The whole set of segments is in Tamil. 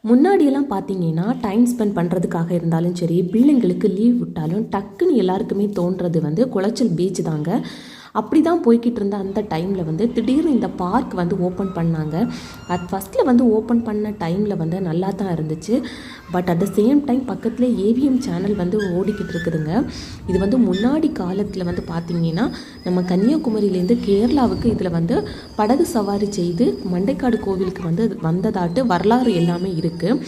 முன்னாடியெல்லாம் பார்த்தீங்கன்னா டைம் ஸ்பெண்ட் பண்ணுறதுக்காக இருந்தாலும் சரி, பிள்ளைங்களுக்கு லீவ் விட்டாலும் டக்குன்னு எல்லாருக்குமே தோன்றது வந்து குளச்சல் பீச் தாங்க. அப்படி தான் போய்கிட்டு இருந்த அந்த டைமில் வந்து திடீர்னு இந்த பார்க் வந்து ஓப்பன் பண்ணாங்க. ஃபஸ்ட்டில் வந்து ஓப்பன் பண்ண டைமில் வந்து நல்லா தான் இருந்துச்சு. But at the same time பக்கத்தில் ஏவிஎம் சேனல் வந்து ஓடிக்கிட்டு இருக்குதுங்க. இது வந்து முன்னாடி காலத்தில் வந்து பார்த்திங்கன்னா நம்ம கன்னியாகுமரியிலேருந்து கேரளாவுக்கு இதில் வந்து படகு சவாரி செய்து மண்டைக்காடு கோவிலுக்கு வந்து வந்ததாட்டு வரலாறு எல்லாமே இருக்குது.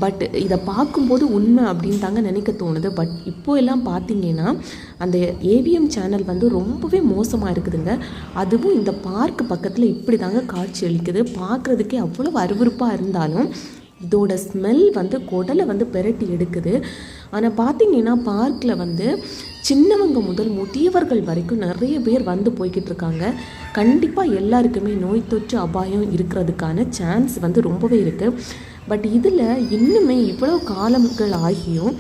பட் இதை பார்க்கும்போது உண்மை அப்படின்னு தாங்க நினைக்க தோணுது. பட் இப்போ எல்லாம் பார்த்தீங்கன்னா அந்த ஏவிஎம் சேனல் வந்து ரொம்பவே மோசமாக இருக்குதுங்க. அதுவும் இந்த பார்க் பக்கத்தில் இப்படி தாங்க காட்சி அளிக்குது. பார்க்குறதுக்கே அவ்வளோ அருவருப்பாக இருந்தாலும் இதோட ஸ்மெல் வந்து குடலை வந்து பெரட்டி எடுக்குது. ஆனால் பார்த்தீங்கன்னா பார்க்கில் வந்து சின்னவங்க முதல் முதியவர்கள் வரைக்கும் நிறைய பேர் வந்து போய்கிட்டு இருக்காங்க. கண்டிப்பாக எல்லாருக்குமே நோய் தொற்று அபாயம் இருக்கிறதுக்கான சான்ஸ் வந்து ரொம்பவே இருக்குது. பட் இதில் இன்னுமே இவ்வளோ காலங்கள் ஆகியும்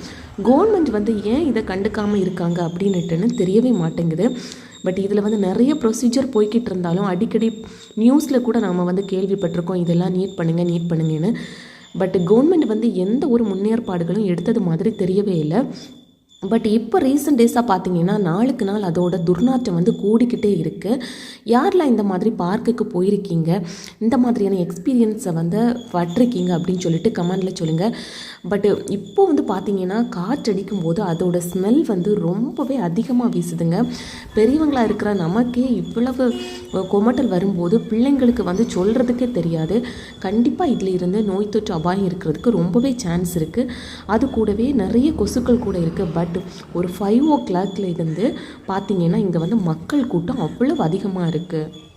கவர்மெண்ட் வந்து ஏன் இதை கண்டுக்காமல் இருக்காங்க அப்படின்னுட்டுன்னு தெரியவே மாட்டேங்குது. பட் இதில் வந்து நிறைய ப்ரொசீஜர் போய்கிட்டு இருந்தாலும் அடிக்கடி நியூஸில் கூட நாம் வந்து கேள்விப்பட்டிருக்கோம், இதெல்லாம் நீட் பண்ணுங்கன்னு. பட் கவர்மெண்ட் வந்து எந்த ஒரு முன்னேற்பாடுகளும் எடுத்தது மாதிரி தெரியவே இல்லை. பட் இப்போ ரீசெண்ட் டேஸாக பார்த்தீங்கன்னா நாளுக்கு நாள் அதோட துர்நாற்றம் வந்து கூடிக்கிட்டே இருக்குது. யாரெல்லாம் இந்த மாதிரி பார்க்குக்கு போயிருக்கீங்க, இந்த மாதிரியான எக்ஸ்பீரியன்ஸை வந்து பட்டிருக்கீங்க அப்படின்னு சொல்லிட்டு கமெண்டில் சொல்லுங்கள். பட் இப்போ வந்து பார்த்தீங்கன்னா காற்றடிக்கும் போது அதோட ஸ்மெல் வந்து ரொம்பவே அதிகமாக வீசுதுங்க. பெரியவங்களாக இருக்கிற நமக்கே இவ்வளவு கொமட்டல் வரும்போது பிள்ளைங்களுக்கு வந்து சொல்கிறதுக்கே தெரியாது. கண்டிப்பாக இதில் இருந்து நோய் தொற்று அபாயம் இருக்கிறதுக்கு ரொம்பவே சான்ஸ் இருக்குது. அது கூடவே நிறைய கொசுக்கள் கூட இருக்குது. பட் ஒரு 5 o'clock இருந்து பார்த்தீங்கன்னா இங்கே வந்து மக்கள் கூட்டம் அவ்வளவு அதிகமாக இருக்குது.